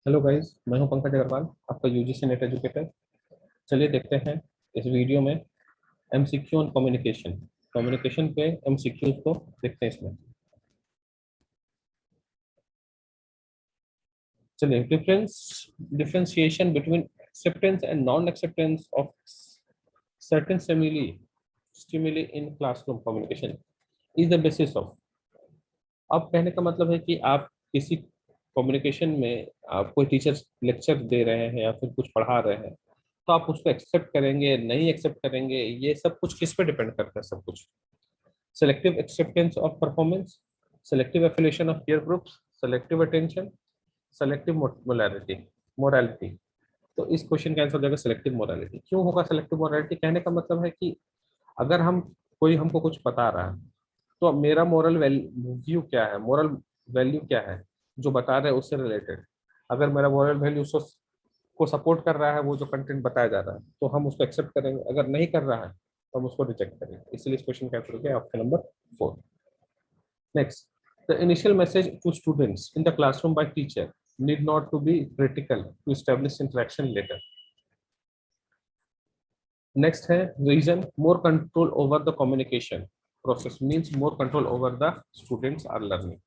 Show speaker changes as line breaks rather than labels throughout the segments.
Hello guys, मैं हूं पंकज अग्रवाल, आपका यूजीसी नेट एजुकेटर। चलिए देखते हैं इस वीडियो में एमसीक्यू ऑन कम्युनिकेशन। कम्युनिकेशन पे एमसीक्यूज को देखते हैं इसमें। चलिए, differentiation between acceptance and non acceptance of certain stimuli in classroom communication is the basis of. अब कहने का मतलब है कि आप किसी कम्युनिकेशन में, आप कोई टीचर लेक्चर दे रहे हैं या फिर कुछ पढ़ा रहे हैं, तो आप उसको एक्सेप्ट करेंगे नहीं एक्सेप्ट करेंगे, ये सब कुछ किस पे डिपेंड करता है? सब कुछ selective acceptance of performance, selective affiliation of peer groups, selective attention, selective morality morality. तो इस क्वेश्चन का आंसर हो जाएगा सेलेक्टिव मोरालिटी। क्यों होगा सेलेक्टिव मोरालिटी? कहने का मतलब है कि अगर हम कोई हमको कुछ बता रहा है, तो अब मेरा मोरल वैल्यू क्या है, मोरल वैल्यू क्या है जो बता रहे हैं उससे रिलेटेड। अगर मेरा मोरल वैल्यू को सपोर्ट कर रहा है, वो जो कंटेंट बताया जा रहा है, तो हम उसको एक्सेप्ट करेंगे। अगर नहीं कर रहा है तो हम उसको रिजेक्ट करेंगे। इसलिए इस क्वेश्चन का आंसर हो गया option number 4। Next, the initial message to students in the classroom by teacher need not to be critical to establish interaction later. Next है reason, more control over the communication process means more control over the students are learning.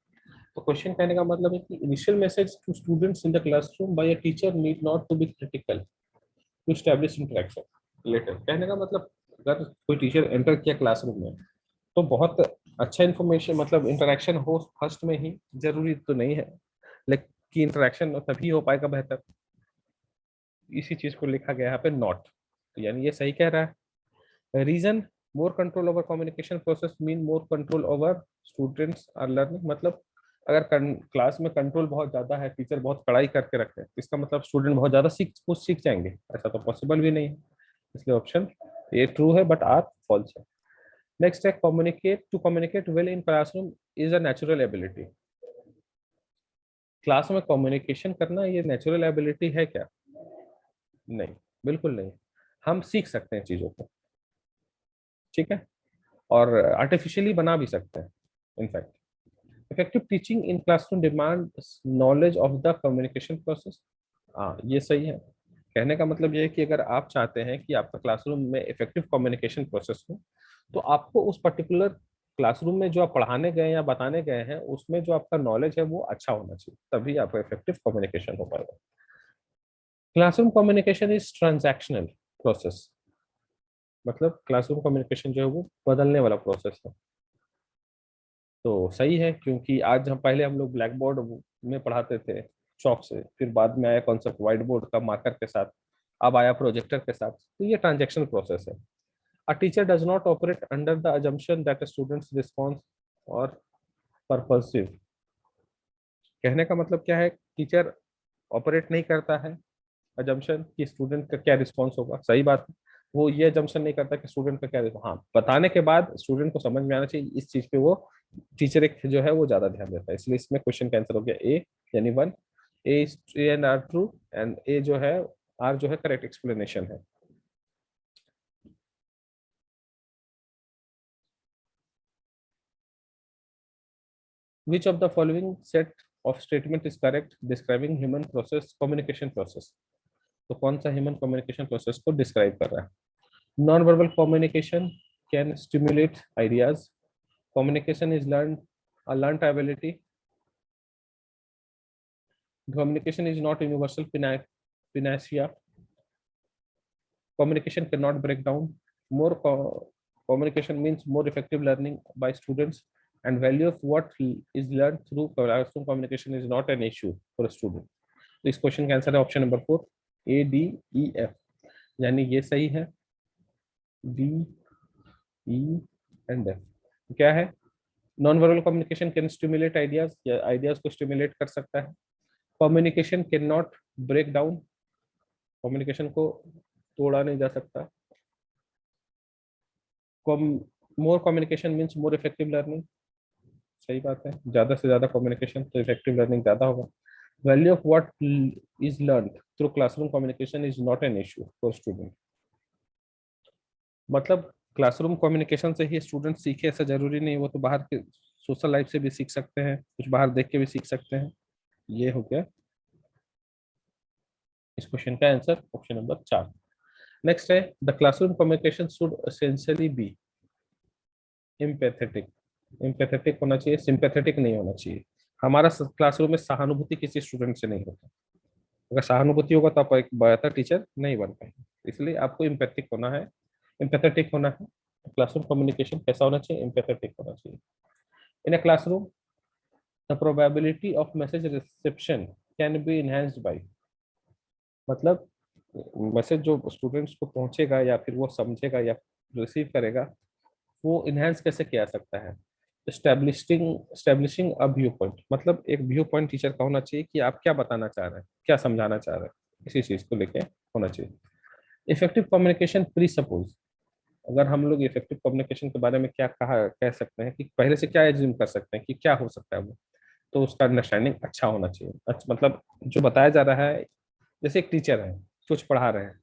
तो question कहने का मतलब है कि initial message to students in the classroom by a teacher need not to be critical to establish interaction letter. कहने का मतलब, अगर कोई टीचर एंटर किया क्लासरूम में, तो बहुत अच्छा इन्फॉर्मेशन मतलब इंटरेक्शन हो फर्स्ट में ही, जरूरी तो नहीं है, लेकिन इंटरेक्शन तभी हो पाएगा बेहतर। इसी चीज को लिखा गया यहाँ पे नॉट, तो यानी ये सही कह रहा है। Reason, more control over communication process mean more control over students are learning. मतलब अगर क्लास में कंट्रोल बहुत ज्यादा है, टीचर बहुत कड़ाई करके रखे हैं, इसका मतलब स्टूडेंट बहुत ज्यादा सीख जाएंगे, ऐसा तो पॉसिबल भी नहीं है। इसलिए ऑप्शन ए ट्रू है बट आर फॉल्स है। नेक्स्ट है communicate well in classroom is a natural ability. Class में कम्युनिकेशन करना ये नेचुरल एबिलिटी है क्या? नहीं, बिल्कुल नहीं। हम सीख सकते हैं चीजों को, ठीक है, और आर्टिफिशियली बना भी सकते हैं in fact. Effective teaching in classroom demand knowledge of the communication process. हाँ, ये सही है। कहने का मतलब ये है कि अगर आप चाहते हैं कि आपका क्लासरूम में इफेक्टिव कम्युनिकेशन प्रोसेस हो, तो आपको उस पर्टिकुलर क्लासरूम में जो आप पढ़ाने गए या बताने गए हैं, उसमें जो आपका नॉलेज है वो अच्छा होना चाहिए, तभी आपका इफेक्टिव कम्युनिकेशन हो पाएगा। Classroom communication is transactional process. मतलब क्लासरूम कम्युनिकेशन जो है वो बदलने वाला प्रोसेस है। तो सही है, क्योंकि आज हम लोग ब्लैक बोर्ड में पढ़ाते थे चौक से, फिर बाद में आया कॉन्सेप्ट व्हाइट बोर्ड का मार्कर के साथ, अब आया प्रोजेक्टर के साथ। तो ये ट्रांजेक्शनल प्रोसेस है। A teacher does not operate under the assumption that students response और परपल्सिव। कहने का मतलब क्या है? टीचर ऑपरेट नहीं करता है अजम्पशन कि स्टूडेंट का क्या रिस्पॉन्स होगा। सही बात है, वो ये अजम्पशन नहीं करता कि स्टूडेंट का क्या हाँ, बताने के बाद स्टूडेंट को समझ में आना चाहिए, इस चीज पे वो टीचर एक जो है वो ज्यादा ध्यान देता है। इसलिए इसमें क्वेश्चन का आंसर हो गया ए, यानी 1। A and R true, and A जो है, आर जो है करेक्ट एक्सप्लेनेशन है। Which of the following set of statement is correct describing human process communication process? तो कौन सा ह्यूमन कम्युनिकेशन प्रोसेस को डिस्क्राइब कर रहा है? Non verbal communication can stimulate ideas, communication is a learned ability, communication is not universal panacea, communication cannot break down, communication means more effective learning by students, and value of what is learned through classroom communication is not an issue for a student. तो इस question का answer है option number 4, A D E F, यानी ये सही है। D E and F क्या है? Non verbal communication can stimulate ideas, या आइडियाज को स्टिमुलेट कर सकता है। Communication can not break down, communication को तोड़ा नहीं जा सकता। More communication means more effective learning, सही बात है, ज्यादा से ज्यादा कम्युनिकेशन तो इफेक्टिव लर्निंग ज्यादा होगा। Value of what is learn through classroom communication is not an issue for student. मतलब क्लासरूम कम्युनिकेशन से ही स्टूडेंट सीखे ऐसा जरूरी नहीं, वो तो बाहर के सोशल लाइफ से भी सीख सकते हैं, कुछ बाहर देख के भी सीख सकते हैं। ये हो गया इस क्वेश्चन का आंसर ऑप्शन नंबर 4। नेक्स्ट है the classroom communication should essentially be empathetic. Empathetic होना चाहिए, सिंपैथेटिक नहीं होना चाहिए। हमारा क्लासरूम में सहानुभूति किसी स्टूडेंट से नहीं होता। अगर सहानुभूति होगा तो आप एक बेहतर टीचर नहीं बन पाएंगे। इसलिए आपको एम्पैथिक होना है, एम्पैथेटिक होना है। क्लासरूम कम्युनिकेशन कैसा होना चाहिए? एम्पैथेटिक होना चाहिए। In a classroom the probability of message reception can be enhanced by, मतलब मैसेज जो स्टूडेंट्स को पहुंचेगा या फिर वो समझेगा या रिसीव करेगा, वो इनहेंस कैसे किया जा सकता है? स्टैब्लिशिंग अ व्यू पॉइंट, मतलब एक व्यू पॉइंट टीचर का होना चाहिए कि आप क्या बताना चाह रहे हैं, क्या समझाना चाह रहे हैं, इसी चीज को लेके होना चाहिए। इफेक्टिव कम्युनिकेशन प्री सपोज, अगर हम लोग इफेक्टिव कम्युनिकेशन के बारे में क्या कहा कह सकते हैं कि पहले से क्या एज्यूम कर सकते हैं कि क्या हो सकता है वो, तो उसका अंडरस्टैंडिंग अच्छा होना चाहिए। अच्छा, मतलब जो बताया जा रहा है, जैसे एक टीचर है कुछ पढ़ा रहे हैं,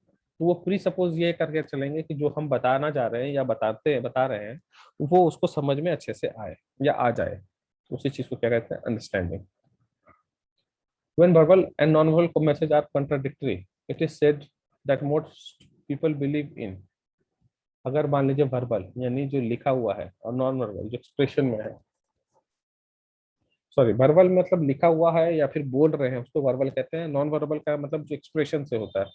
तो वो प्री सपोज ये करके चलेंगे कि जो हम बताना जा रहे हैं या बता रहे हैं वो उसको समझ में अच्छे से आए या आ जाए। उसी चीज को क्या कहते हैं? Understanding. When verbal and non-verbal messages are contradictory, it is said that most people believe in। अगर मान लीजिए वर्बल यानी जो लिखा हुआ है और नॉन वर्बल जो एक्सप्रेशन में है, सॉरी वर्बल मतलब लिखा हुआ है या फिर बोल रहे हैं उसको वर्बल कहते हैं, नॉन वर्बल का मतलब जो एक्सप्रेशन से होता है।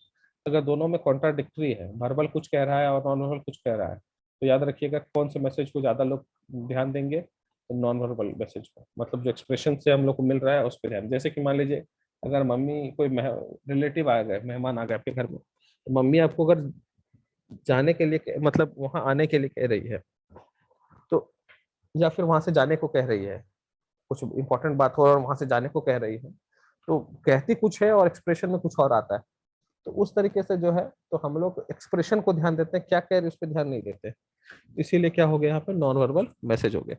अगर दोनों में कॉन्ट्राडिक्टरी है, वर्बल कुछ कह रहा है और नॉन वर्बल कुछ कह रहा है, तो याद रखिएगा कौन से मैसेज को ज्यादा लोग ध्यान देंगे? नॉन वर्बल मैसेज को, मतलब जो एक्सप्रेशन से हम लोग को मिल रहा है उस पर ध्यान। जैसे कि मान लीजिए अगर मम्मी कोई रिलेटिव आ गए, मेहमान आ गए आपके घर में, तो मम्मी आपको अगर जाने के लिए मतलब वहां आने के लिए कह रही है, तो या फिर वहां से जाने को कह रही है, कुछ इंपॉर्टेंट बात हो और वहां से जाने को कह रही है, तो कहती कुछ है और एक्सप्रेशन में कुछ और आता है। तो उस तरीके से जो है, तो हम लोग एक्सप्रेशन को ध्यान देते हैं, क्या कह रहे हैं उस पर ध्यान नहीं देते। इसीलिए क्या हो गया यहाँ पे? नॉन वर्बल मैसेज हो गया।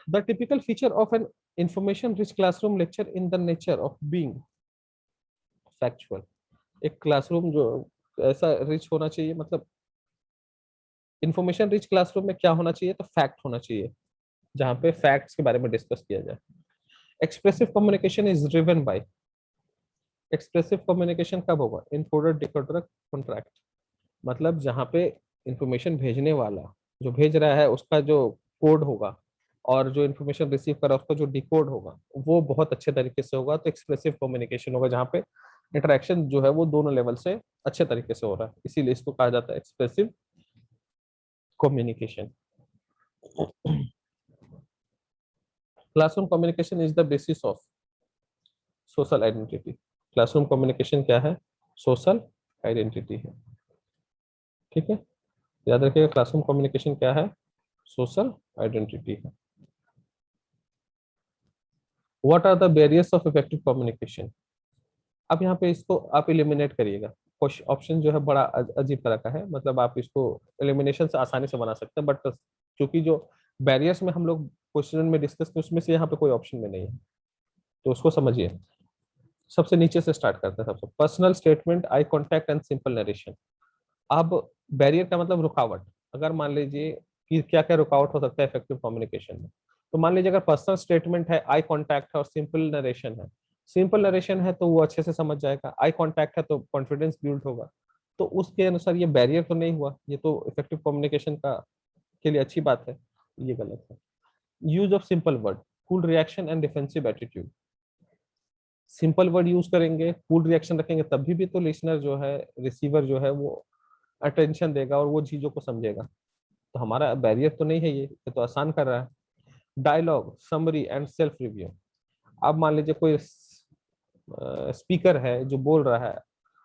The typical feature of an information rich classroom lecture in the nature of being factual. एक क्लासरूम जो ऐसा रिच होना चाहिए, मतलब इंफॉर्मेशन रिच क्लासरूम में क्या होना चाहिए? तो फैक्ट होना चाहिए, जहाँ पे फैक्ट्स के बारे में डिस्कस किया जाए। Expressive communication is driven by, expressive communication कब होगा? इनकोडर डिकोडर कॉन्ट्रैक्ट, मतलब जहाँ पे इंफॉर्मेशन भेजने वाला जो भेज रहा है उसका जो कोड होगा और जो इन्फॉर्मेशन रिसीव कर रहा है उसका जो डिकोड होगा वो बहुत अच्छे तरीके से होगा, तो एक्सप्रेसिव कम्युनिकेशन होगा, जहाँ पे इंटरेक्शन जो है वो दोनों लेवल से अच्छे तरीके से हो रहा है, इसीलिए इसको कहा जाता है expressive communication. Classroom communication is the basis of social identity. Classroom communication क्या है? सोशल आइडेंटिटी है। ठीक है, याद रखिएगा क्लासरूम कम्युनिकेशन क्या है? सोशल आइडेंटिटी है। What are the barriers of effective communication? अब यहाँ पे इसको आप एलिमिनेट करिएगा। ऑप्शन जो है बड़ा अजीब तरह का है, मतलब आप इसको एलिमिनेशन से आसानी से बना सकते हैं, बट क्योंकि जो बैरियर्स में हम लोग क्वेश्चन में डिस्कस किए उसमें से यहाँ पे कोई ऑप्शन में नहीं है, तो उसको समझिए। सबसे नीचे से स्टार्ट करते हैं। सबसे personal statement, eye contact and simple narration. अब बैरियर का मतलब रुकावट। अगर मान लीजिए कि क्या क्या रुकावट हो सकता है इफेक्टिव कम्युनिकेशन में, तो मान लीजिए अगर पर्सनल स्टेटमेंट है, आई कॉन्टैक्ट है और सिंपल नरेशन है। सिंपल नरेशन है तो वो अच्छे से समझ जाएगा, आई कॉन्टैक्ट है तो कॉन्फिडेंस बिल्ड होगा, तो उसके अनुसार ये बैरियर तो नहीं हुआ, ये तो इफेक्टिव कम्युनिकेशन का के लिए अच्छी बात है। ये गलत है। Use of simple word, cool reaction and defensive attitude. Simple word use करेंगे, कूल रिएक्शन रखेंगे, तभी भी तो लिसनर जो है, रिसीवर जो है वो अटेंशन देगा और वो चीजों को समझेगा। तो हमारा बैरियर तो नहीं है, ये तो आसान कर रहा है। Dialogue, summary and self review. अब मान लीजिए कोई स्पीकर है जो बोल रहा है,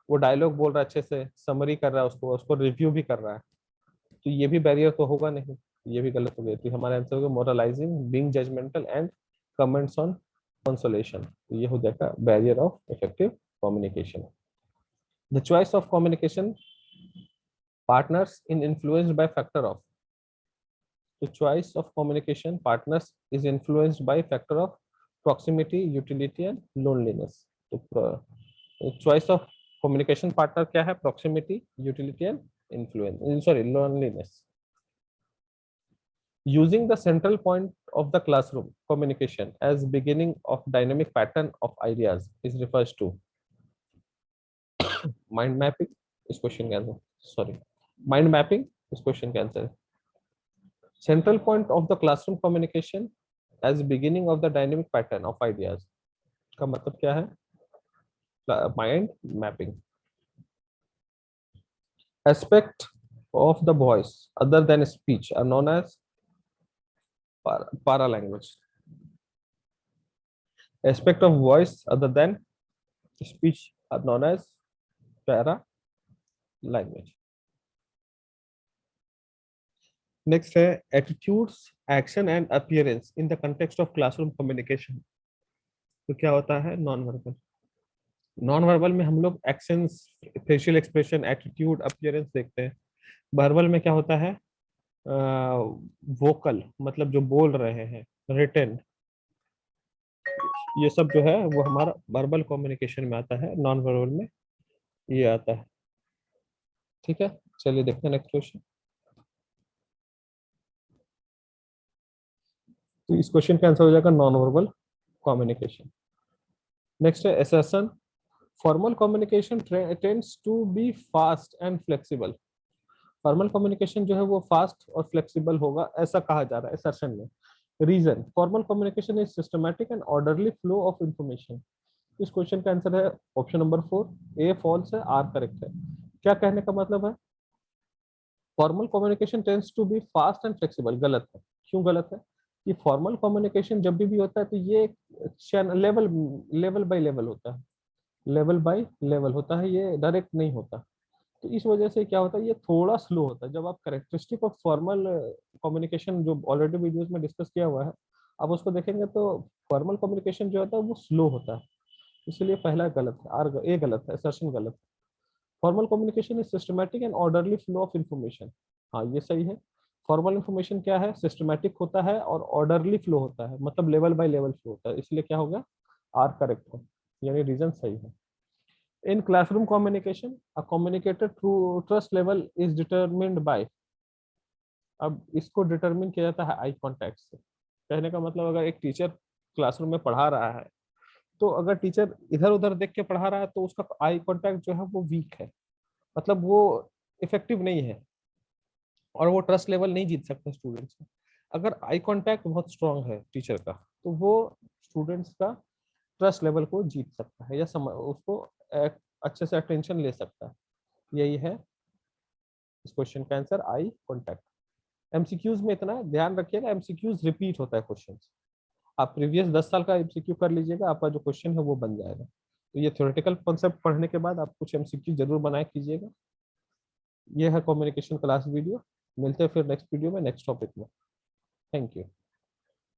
वो डायलॉग बोल रहा है अच्छे से, समरी कर रहा है, उसको उसको रिव्यू भी कर रहा है, तो ये भी बैरियर तो होगा नहीं, ये भी गलत हो गया। तो हमारा आंसर होगा moralising, being judgmental and comments on consolation. तो ये हो जाएगा barrier of effective communication. The choice of communication partners in influenced by factor of, the choice of communication partners is influenced by factor of proximity, utility and loneliness. तो choice of communication partner क्या है? proximity, utility and influence, sorry, loneliness. Using the central point of the classroom communication as beginning of dynamic pattern of ideas is refers to, mind mapping इस question का answer, sorry, mind mapping इस question का answer है। Central point of the classroom communication as beginning of the dynamic pattern of ideas का मतलब क्या है? Mind mapping. Aspect of the voice other than speech are known as para language. Aspect of voice other than speech are known as para language. Next है attitudes, action and appearance in the context of classroom communication. तो क्या होता है non verbal? Non verbal में हम लोग actions, facial expression, attitude, appearance देखते हैं। वर्बल में क्या होता है? वोकल मतलब जो बोल रहे हैं, रिटन, ये सब जो है वो हमारा वर्बल कम्युनिकेशन में आता है, नॉन वर्बल में ये आता है। ठीक है, चलिए देखते हैं नेक्स्ट क्वेश्चन। तो इस क्वेश्चन का आंसर हो जाएगा नॉन वर्बल कम्युनिकेशन। नेक्स्ट है assertion. Formal communication tends to be fast and flexible. Formal communication जो है वो फास्ट और फ्लेक्सिबल होगा ऐसा कहा जा रहा है असर्शन में। Reason, formal communication is systematic and orderly flow of information. इस क्वेश्चन का आंसर है ऑप्शन नंबर 4, ए फॉल्स है, आर करेक्ट है। क्या कहने का मतलब है? Formal communication tends to be fast and flexible, गलत है। क्यों गलत है? कि फॉर्मल कम्युनिकेशन जब भी होता है तो ये लेवल लेवल बाय लेवल होता है, लेवल बाय लेवल होता है, ये डायरेक्ट नहीं होता। तो इस वजह से क्या होता है, ये थोड़ा स्लो होता है। जब आप कैरेक्टरिस्टिक ऑफ फॉर्मल कम्युनिकेशन जो ऑलरेडी वीडियोस में डिस्कस किया हुआ है, आप उसको देखेंगे तो फॉर्मल कम्युनिकेशन जो होता है वो स्लो होता है। इसलिए पहला गलत है, आर ए गलत है, असर्शन गलत है। Formal communication is systematic and orderly flow of information. हाँ ये सही है। फॉर्मल इंफॉर्मेशन क्या है? सिस्टमैटिक होता है और ऑर्डरली फ्लो होता है, मतलब लेवल बाय लेवल फ्लो होता है। इसलिए क्या हो गया? आर करेक्ट है, यानी रीजन सही है। In classroom communication a communicator trust level is determined bye. अब इसको डिटरमिन किया जाता है आई कांटेक्ट से। कहने का मतलब अगर एक टीचर क्लासरूम में पढ़ा रहा है तो अगर टीचर इधर उधर देख के पढ़ा रहा है तो उसका आई कांटेक्ट जो है वो वीक है, मतलब वो इफेक्टिव नहीं है और वो ट्रस्ट लेवल नहीं जीत सकता स्टूडेंट्स का। अगर आई कांटेक्ट बहुत स्ट्रांग है टीचर का तो वो स्टूडेंट्स का ट्रस्ट लेवल को जीत सकता है या उसको अच्छे से अटेंशन ले सकता है। यही है इस क्वेश्चन का आंसर, आई कांटेक्ट। एमसीक्यूज में इतना ध्यान रखिएगा, एमसीक्यूज रिपीट होता है क्वेश्चन। आप प्रीवियस 10 साल का एमसीक्यू कर लीजिएगा, आपका जो क्वेश्चन है वो बन जाएगा। तो ये थ्योरेटिकल कॉन्सेप्ट पढ़ने के बाद आप कुछ एमसीक्यू जरूर बनाए कीजिएगा। ये है कम्युनिकेशन क्लास वीडियो। मिलते हैं फिर नेक्स्ट वीडियो में नेक्स्ट टॉपिक में। Thank you.